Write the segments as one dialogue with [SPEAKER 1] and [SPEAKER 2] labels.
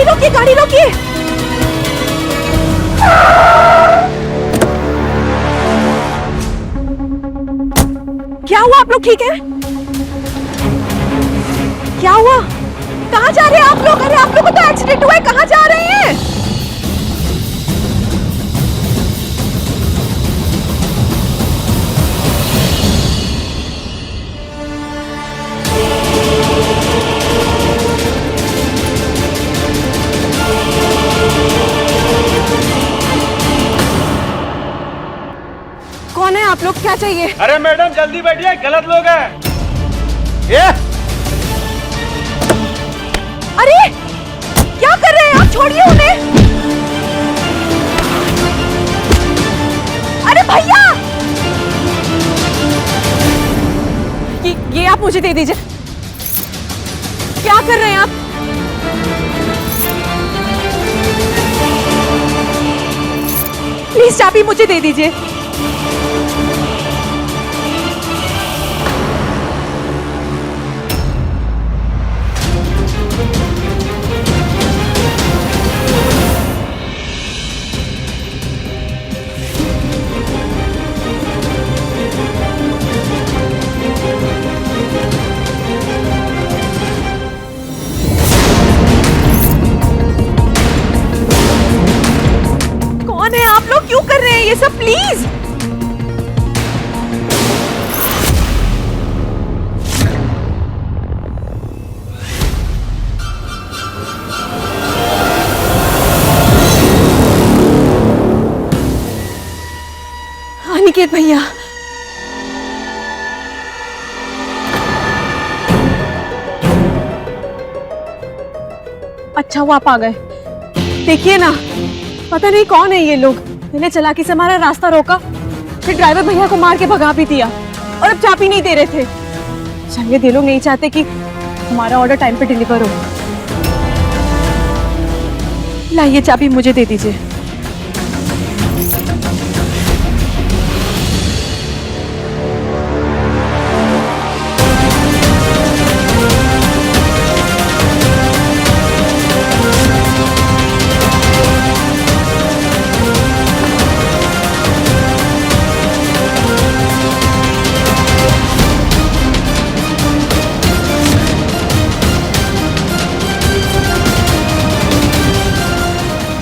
[SPEAKER 1] रोकिए, गाड़ी रोकिए। क्या हुआ? आप लोग ठीक है? क्या हुआ? कहाँ जा रहे हैं आप लोग? अरे आप लोगों को तो एक्सीडेंट हुआ है, कहाँ जा रहे हैं? कौन है आप लोग? क्या चाहिए?
[SPEAKER 2] अरे मैडम जल्दी बैठिए, गलत लोग हैं। ये
[SPEAKER 1] अरे क्या कर रहे हैं आप? छोड़िए उन्हें। अरे भैया, ये आप मुझे दे दीजिए। क्या कर रहे हैं आप? प्लीज चाबी मुझे दे दीजिए। कौन है आप लोग? क्यों कर रहे हैं ये सब? प्लीज। अनिकेत भैया, अच्छा हुआ आप आ गए। देखिए ना, पता नहीं कौन है ये लोग। पहले चालाकी से हमारा रास्ता रोका, फिर ड्राइवर भैया को मार के भगा भी दिया, और अब चाबी नहीं दे रहे थे। शायद ये लोग नहीं चाहते कि हमारा ऑर्डर टाइम पे डिलीवर हो। लाइए चाबी मुझे दे दीजिए।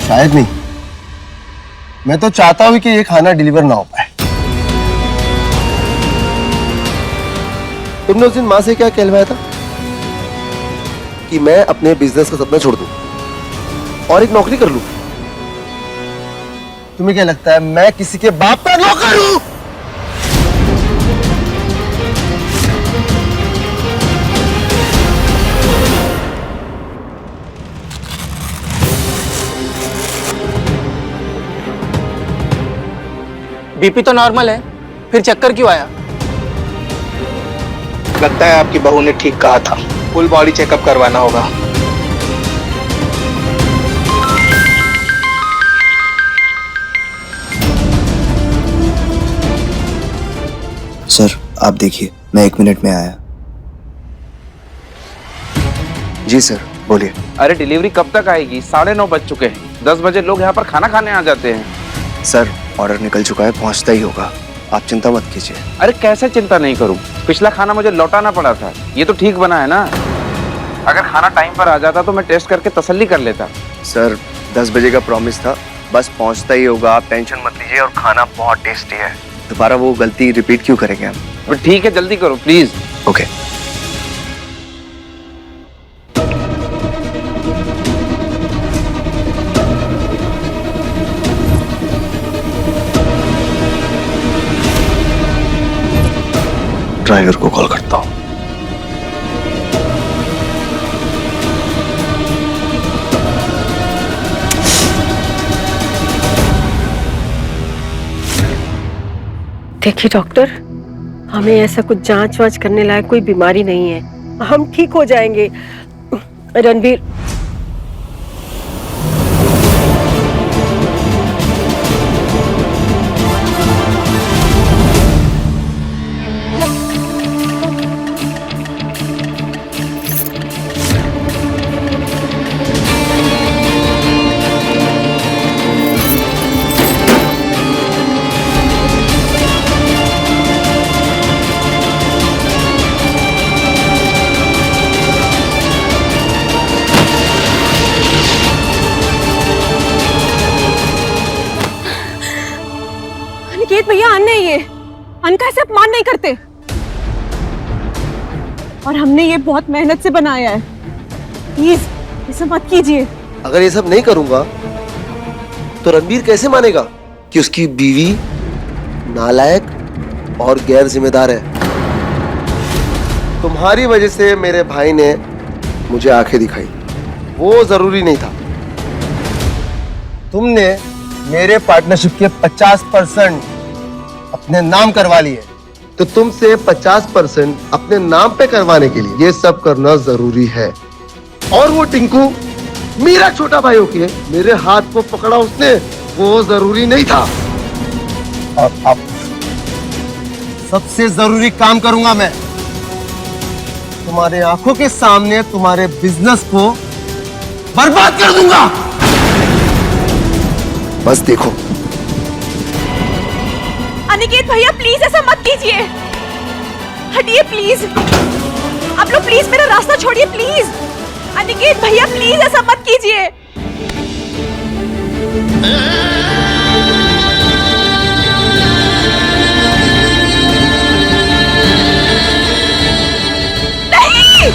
[SPEAKER 3] शायद नहीं, मैं तो चाहता हूं कि ये खाना डिलीवर ना हो पाए। तुमने उस दिन मां से क्या कहलवाया था कि मैं अपने बिजनेस का सपना छोड़ दूं और एक नौकरी कर लूं? तुम्हें क्या लगता है मैं किसी के बाप का नौकर हूं?
[SPEAKER 4] बीपी तो नॉर्मल है, फिर चक्कर क्यों आया?
[SPEAKER 5] लगता है आपकी बहू ने ठीक कहा था, फुल बॉडी चेकअप करवाना होगा।
[SPEAKER 3] सर आप देखिए, मैं 1 मिनट में आया। जी सर बोलिए।
[SPEAKER 6] अरे डिलीवरी कब तक आएगी? 9:30 बज चुके हैं। 10 बजे लोग यहाँ पर खाना खाने आ जाते हैं।
[SPEAKER 3] सर ऑर्डर निकल चुका है, पहुंचता ही होगा, आप चिंता मत कीजिए।
[SPEAKER 6] अरे कैसे चिंता नहीं करूं? पिछला खाना मुझे लौटाना पड़ा था, ये तो ठीक बना है ना। अगर खाना टाइम पर आ जाता तो मैं टेस्ट करके तसल्ली कर लेता।
[SPEAKER 3] सर 10 बजे का प्रॉमिस था, बस पहुंचता ही होगा, आप टेंशन मत लीजिए। और खाना बहुत टेस्टी है, दोबारा वो गलती रिपीट क्यों करेंगे हम?
[SPEAKER 6] ठीक है, जल्दी करो प्लीज।
[SPEAKER 3] ओके। ड्राइवर को कॉल करता हूँ।
[SPEAKER 7] देखिए डॉक्टर, हमें ऐसा कुछ जांच वाच करने लायक कोई बीमारी नहीं है, हम ठीक हो जाएंगे। रणबीर,
[SPEAKER 1] अन का ऐसे अपमान नहीं करते। और हमने ये बहुत मेहनत से बनाया है, प्लीज ऐसा मत कीजिए।
[SPEAKER 8] अगर ये सब नहीं करूंगा तो रणबीर कैसे मानेगा कि उसकी बीवी नालायक और गैर जिम्मेदार है? तुम्हारी वजह से मेरे भाई ने मुझे आंखें दिखाई, वो जरूरी नहीं था। तुमने मेरे पार्टनरशिप के 50% अपने नाम करवा लिए, तो तुमसे 50% अपने नाम पे करवाने के लिए ये सब करना जरूरी है। और वो टिंकू मेरा छोटा भाई होके मेरे हाथ को पकड़ा उसने, वो जरूरी नहीं था। और अब सबसे जरूरी काम करूंगा मैं, तुम्हारे आंखों के सामने तुम्हारे बिजनेस को बर्बाद कर दूंगा। बस देखो।
[SPEAKER 1] अनिकेत भैया प्लीज ऐसा मत कीजिए, हटिए प्लीज। आप लोग प्लीज मेरा रास्ता छोड़िए प्लीज। अनिकेत भैया प्लीज ऐसा मत कीजिए। नहीं!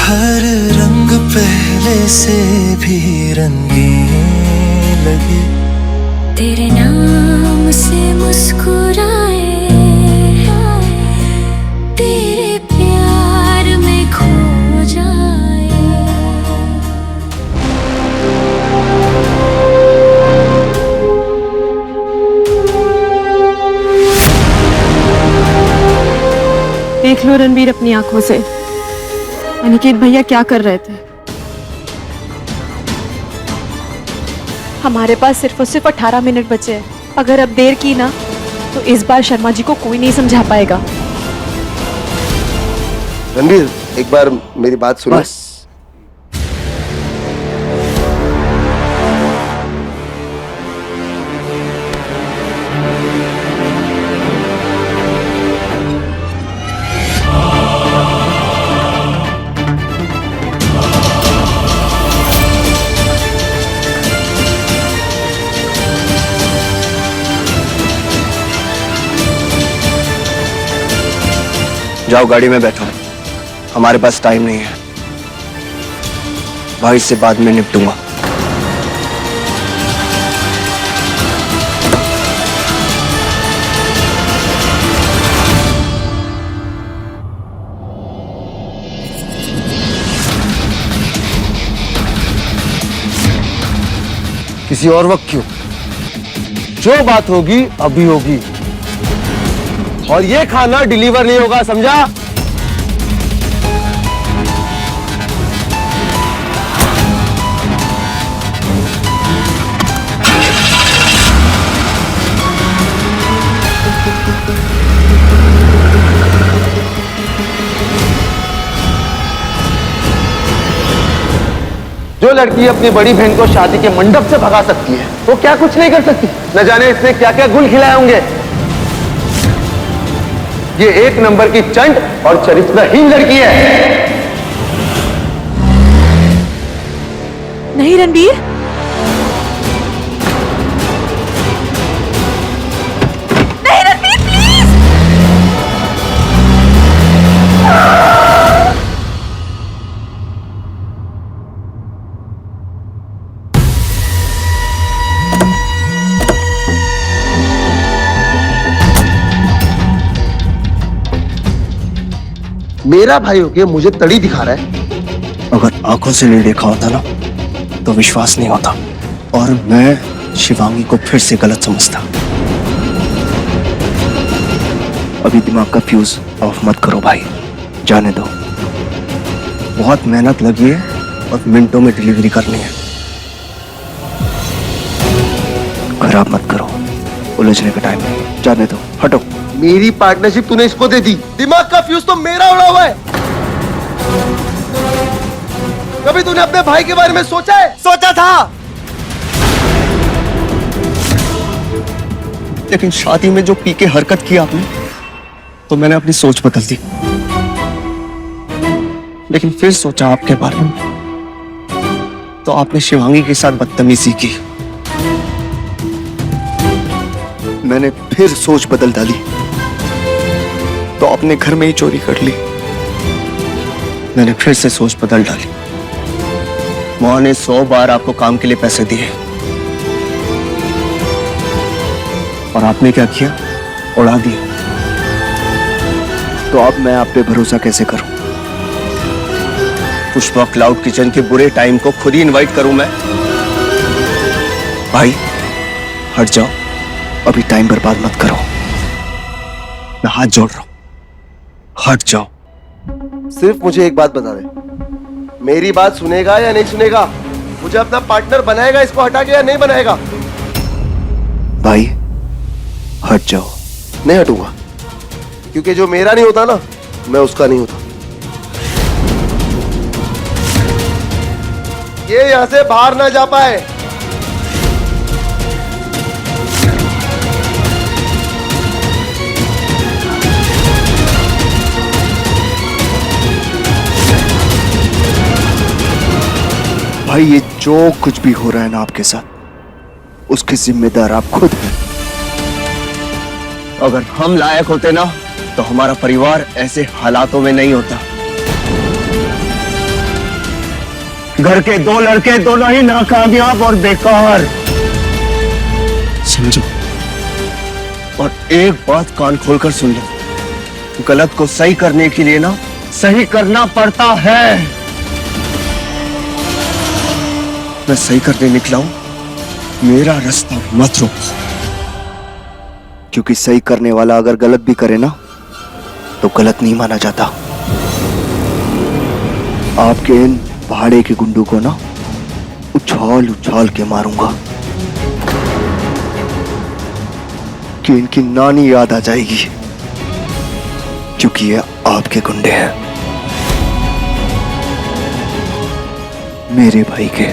[SPEAKER 9] हर रंग पहले से भी रंगीन लगे,
[SPEAKER 10] तेरे नाम से मुस्कुराए, तेरे प्यार में खो जाए।
[SPEAKER 1] देख लो रणबीर अपनी आंखों से, अनिकेत भैया क्या कर रहे थे। हमारे पास सिर्फ और सिर्फ 18 मिनट बचे हैं। अगर अब देर की ना तो इस बार शर्मा जी को कोई नहीं समझा पाएगा।
[SPEAKER 8] रणबीर एक बार मेरी बात सुनो।
[SPEAKER 3] बस जाओ गाड़ी में बैठो, हमारे पास टाइम नहीं है। भाई से बाद में निपटूंगा।
[SPEAKER 8] किसी और वक्त क्यों? जो बात होगी अभी होगी, और ये खाना डिलीवर नहीं होगा, समझा?
[SPEAKER 5] जो लड़की अपनी बड़ी बहन को शादी के मंडप से भगा सकती है, वो क्या कुछ नहीं कर सकती। न जाने इसने क्या क्या गुल खिलाए होंगे। ये एक नंबर की चंट और चरित्रहीन लड़की है।
[SPEAKER 1] नहीं रणबीर,
[SPEAKER 8] मेरा भाई होके मुझे तड़ी दिखा रहा है।
[SPEAKER 3] अगर आंखों से नहीं देखा होता ना तो विश्वास नहीं होता, और मैं शिवांगी को फिर से गलत समझता। अभी दिमाग का फ्यूज ऑफ मत करो भाई, जाने दो। बहुत मेहनत लगी है और मिनटों में डिलीवरी करनी है। खराब मत करो, उलझने का टाइम नहीं, जाने दो, हटो।
[SPEAKER 8] मेरी पार्टनरशिप तूने इसको दे दी, दिमाग का फ्यूज तो मेरा उड़ा हुआ है। कभी तूने अपने भाई के बारे में सोचा है?
[SPEAKER 3] सोचा था, लेकिन शादी में जो पी के हरकत की आपने, तो मैंने अपनी सोच बदल दी। लेकिन फिर सोचा आपके बारे में, तो आपने शिवांगी के साथ बदतमीजी की। मैंने फिर सोच बदल डाली, तो अपने घर में ही चोरी कर ली। मैंने फिर से सोच बदल डाली। मां ने 100 बार आपको काम के लिए पैसे दिए, और आपने क्या किया? उड़ा दिया। तो अब मैं आप पे भरोसा कैसे करूं? पुष्पा क्लाउड किचन के बुरे टाइम को खुद ही इनवाइट करूं मैं? भाई हट जाओ, अभी टाइम बर्बाद मत करो। मैं हाथ जोड़ रहा हूं, हट जाओ।
[SPEAKER 8] सिर्फ मुझे एक बात बता दे, मेरी बात सुनेगा या नहीं सुनेगा? मुझे अपना पार्टनर बनाएगा इसको हटा के, या नहीं बनाएगा?
[SPEAKER 3] भाई हट जाओ।
[SPEAKER 8] नहीं हटूंगा, क्योंकि जो मेरा नहीं होता ना, मैं उसका नहीं होता। ये यहां से बाहर ना जा पाए।
[SPEAKER 3] भाई ये जो कुछ भी हो रहा है ना आपके साथ, उसके जिम्मेदार आप खुद हैं। अगर हम लायक होते ना, तो हमारा परिवार ऐसे हालातों में नहीं होता। घर के 2 लड़के दोनों ही नाकामयाब और बेकार, समझो। और एक बात कान खोलकर सुन लो, गलत को सही करने के लिए ना, सही करना पड़ता है। मैं सही करने निकला हूं, मेरा रास्ता मत रोको, क्योंकि सही करने वाला अगर गलत भी करे ना, तो गलत नहीं माना जाता। आपके इन पहाड़े के गुंडों को ना उछाल उछाल के मारूंगा कि इनकी नानी याद आ जाएगी, क्योंकि ये आपके गुंडे हैं, मेरे भाई के।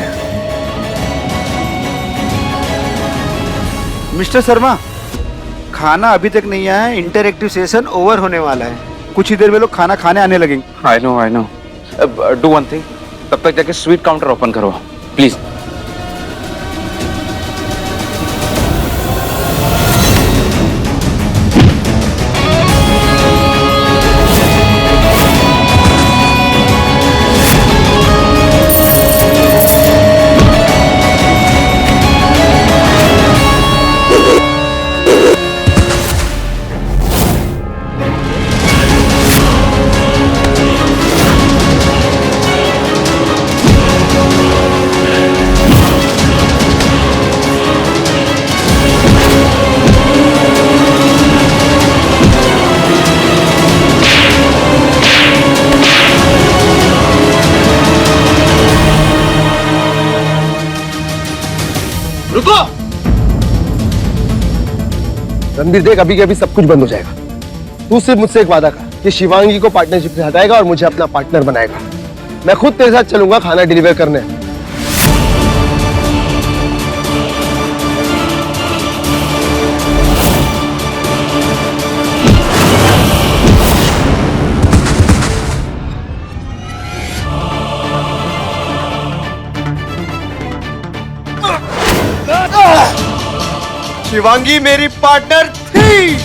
[SPEAKER 6] मिस्टर शर्मा, खाना अभी तक नहीं आया है, इंटरएक्टिव सेशन ओवर होने वाला है। कुछ ही देर में लोग खाना खाने आने लगेंगे।
[SPEAKER 2] I know do one thing, तब तक जाके स्वीट काउंटर ओपन करो प्लीज।
[SPEAKER 8] रुको! रणबीर देख, अभी के अभी सब कुछ बंद हो जाएगा। तू सिर्फ मुझसे एक वादा कर कि शिवांगी को पार्टनरशिप से हटाएगा और मुझे अपना पार्टनर बनाएगा। मैं खुद तेरे साथ चलूंगा खाना डिलीवर करने। शिवांगी मेरी पार्टनर थी,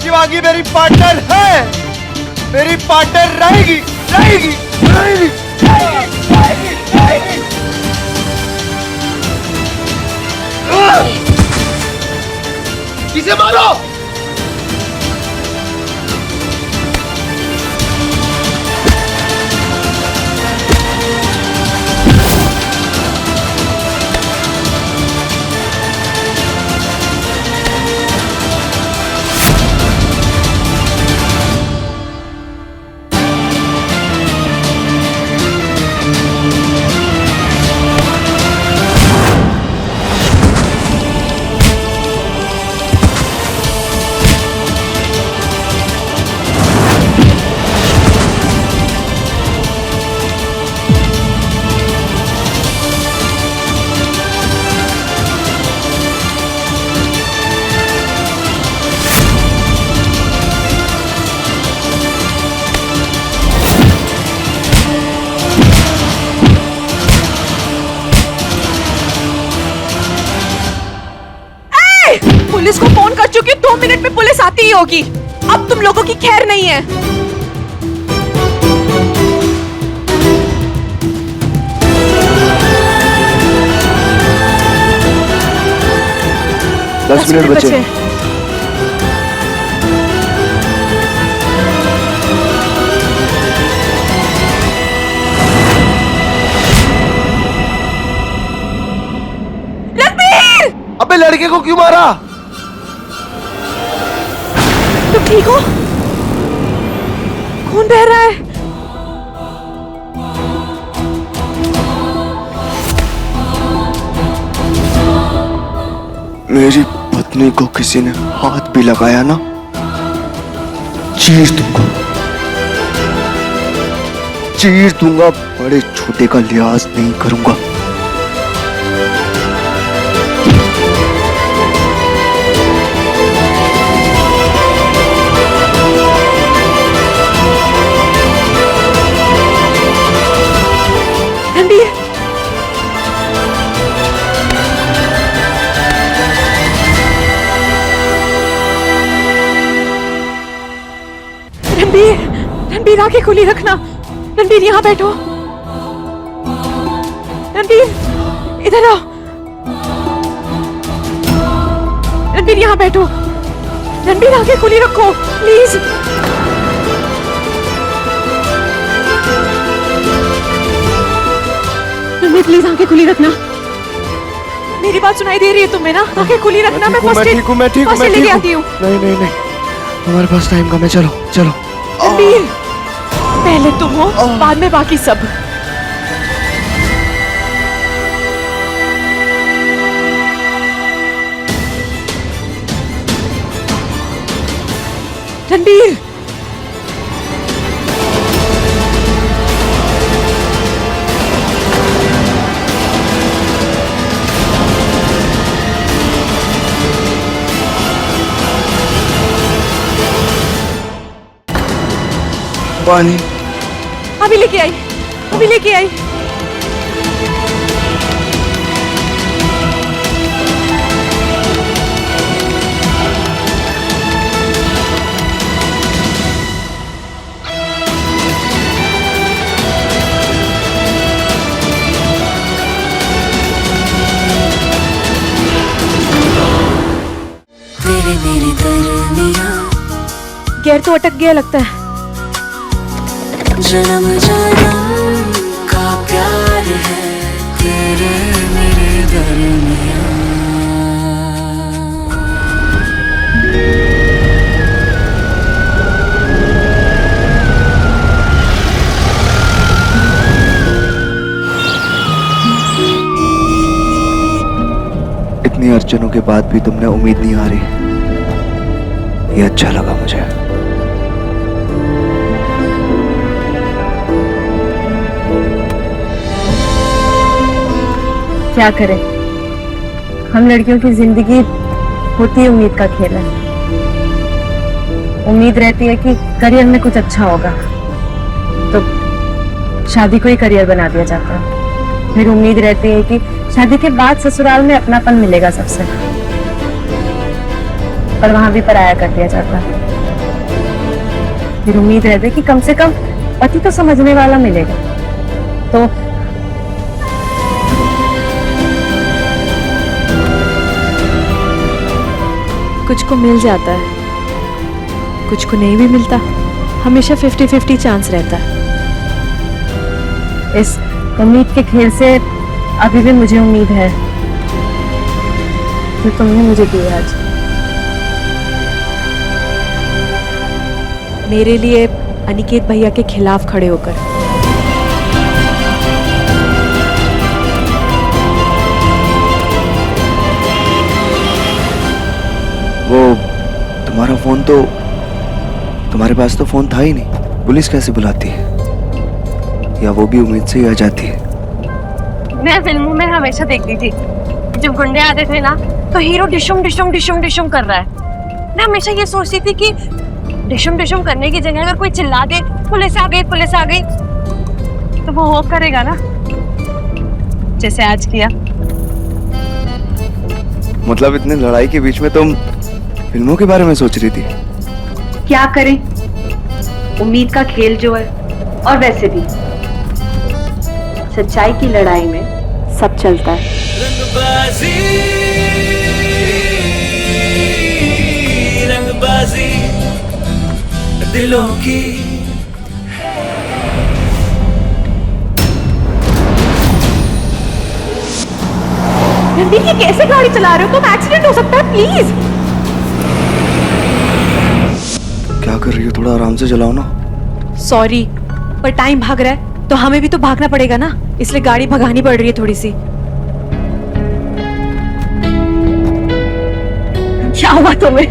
[SPEAKER 8] शिवांगी मेरी पार्टनर है, मेरी पार्टनर रहेगी, रहेगी, रहेगी, रहेगी, रहेगी, रहेगी। किसे मारो?
[SPEAKER 1] आती ही होगी। अब तुम लोगों की खैर नहीं है।
[SPEAKER 3] दस मिनट बचे।
[SPEAKER 8] अबे लड़के को क्यों मारा?
[SPEAKER 1] तुम ठीक हो? खून बह रहा है।
[SPEAKER 3] मेरी पत्नी को किसी ने हाथ भी लगाया ना, चीर दूंगा, चीर दूंगा। बड़े छोटे का लिहाज नहीं करूंगा।
[SPEAKER 1] रणबीर, रणबीर आंखें खुली रखना। रणबीर यहाँ बैठो। रणबीर इधर आओ। रणबीर यहाँ बैठो। रणबीर आंखें खुली रखो प्लीज। रणबीर प्लीज आंखें खुली रखना। मेरी बात सुनाई दे रही है तुम्हें ना? आंखें खुली रखना। मैं फर्स्ट एड लेके आती हूँ।
[SPEAKER 3] नहीं नहीं नहीं, हमारे पास टाइम कम है। चलो चलो।
[SPEAKER 1] रणबीर पहले तुम हो, बाद में बाकी सब। रणबीर
[SPEAKER 3] पानी
[SPEAKER 1] अभी लेके आई, अभी लेके आई।
[SPEAKER 10] तेरे मेरे दरमियां
[SPEAKER 1] गेयर तो अटक गया लगता है।
[SPEAKER 10] जन्म जन्म का प्यार है तेरे मेरे दरमियां।
[SPEAKER 3] इतनी अड़चनों के बाद भी तुमने उम्मीद नहीं हारी, ये अच्छा लगा मुझे।
[SPEAKER 7] क्या करें, हम लड़कियों की जिंदगी होती है उम्मीद का खेल है। उम्मीद रहती है कि करियर में कुछ अच्छा होगा तो शादी को ही करियर बना दिया जाता है। फिर उम्मीद रहती है कि शादी के बाद ससुराल में अपनापन मिलेगा सबसे, पर वहां भी पराया कर दिया जाता है। फिर उम्मीद रहती है कि कम से कम पति तो समझने वाला मिलेगा। तो
[SPEAKER 1] कुछ को मिल जाता है, कुछ को नहीं भी मिलता। हमेशा 50-50 चांस रहता है।
[SPEAKER 7] इस उम्मीद के खेल से अभी भी मुझे उम्मीद है जो तुमने मुझे दी आज।
[SPEAKER 1] मेरे लिए अनिकेत भैया के खिलाफ खड़े होकर।
[SPEAKER 3] वो तुम्हारा फोन तो, तुम्हारे पास तो फोन था ही नहीं, पुलिस कैसे बुलाती है? या वो भी उम्मीद से ही आ जाती है?
[SPEAKER 7] मैं फिल्मों में हमेशा देखती थी जब गुंडे आते थे ना तो हीरो डिशुम डिशुम डिशुम डिशुम कर रहा है। मैं हमेशा ये सोचती थी कि डिशुम डिशुम करने की जगह अगर कोई चिल्ला दे पुलिस आ गई पुलिस आ गई, तो वो करेगा ना जैसे आज किया।
[SPEAKER 3] मतलब इतने लड़ाई के बीच में तुम फिल्मों के बारे में सोच रही थी।
[SPEAKER 11] क्या करें, उम्मीद का खेल जो है, और वैसे भी सच्चाई की लड़ाई में सब चलता है।
[SPEAKER 9] रंगबाजी रंगबाजी दिलों की।
[SPEAKER 1] रणदीप, ये कैसे गाड़ी चला रहे हो तुम? एक्सीडेंट हो सकता है, प्लीज।
[SPEAKER 3] क्या कर रही हो? थोड़ा आराम से चलाओ ना।
[SPEAKER 1] सॉरी, पर टाइम भाग रहा है तो हमें भी तो भागना पड़ेगा ना, इसलिए गाड़ी भगानी पड़ रही है थोड़ी सी। क्या हुआ तुम्हें?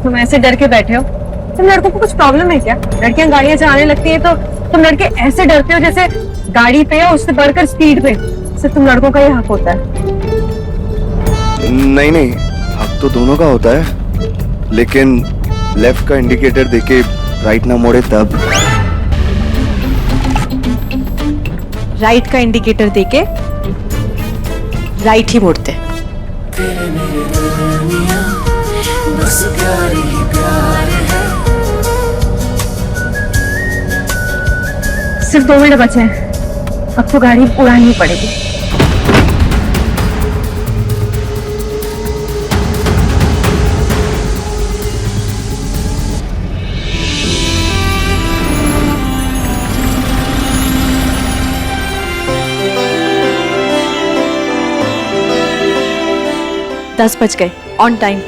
[SPEAKER 1] तुम ऐसे डर के बैठे हो? तुम लड़कों को कुछ प्रॉब्लम है क्या? लड़कियां गाड़ियां चलाने लगती है तो तुम लड़के ऐसे डरते हो जैसे गाड़ी पे या उससे बढ़कर स्पीड पे। सिर्फ तुम लड़कों का ही हक होता है।
[SPEAKER 3] नहीं नहीं, हक तो दोनों का होता है, लेकिन लेफ्ट का इंडिकेटर देके राइट ना मोड़े तब।
[SPEAKER 1] राइट का इंडिकेटर देके राइट ही मोड़ते।
[SPEAKER 10] तेरे मेरे दरमियां बस प्यार ही प्यार है।
[SPEAKER 1] सिर्फ 2 मिनट बचे हैं, अब तो गाड़ी उड़ानी पड़ेगी। दस बज गए, ऑन टाइम।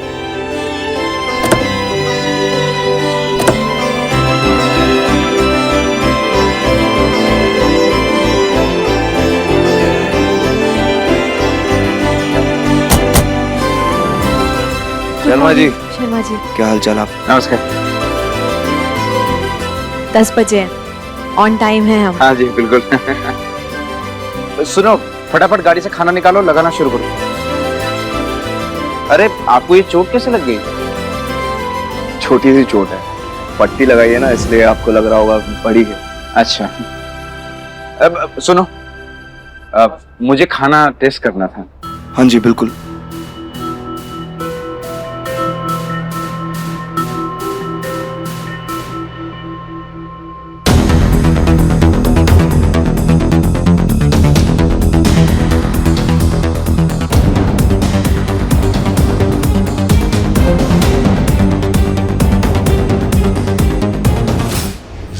[SPEAKER 3] शर्मा जी,
[SPEAKER 1] शर्मा जी,
[SPEAKER 3] क्या हाल चाल? आप?
[SPEAKER 6] नमस्कार।
[SPEAKER 1] 10 बजे हैं, ऑन टाइम है हम।
[SPEAKER 6] हाँ जी बिल्कुल। सुनो, फटाफट गाड़ी से खाना निकालो, लगाना शुरू करो। अरे आपको ये चोट कैसे लग गई?
[SPEAKER 3] छोटी सी चोट है, पट्टी लगाई है ना, इसलिए आपको लग रहा होगा बड़ी है।
[SPEAKER 6] अच्छा। अब सुनो, मुझे खाना टेस्ट करना था।
[SPEAKER 3] हाँ जी बिल्कुल।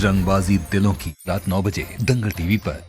[SPEAKER 12] रंगबाजी दिलों की, रात 9 बजे दंगल टीवी पर।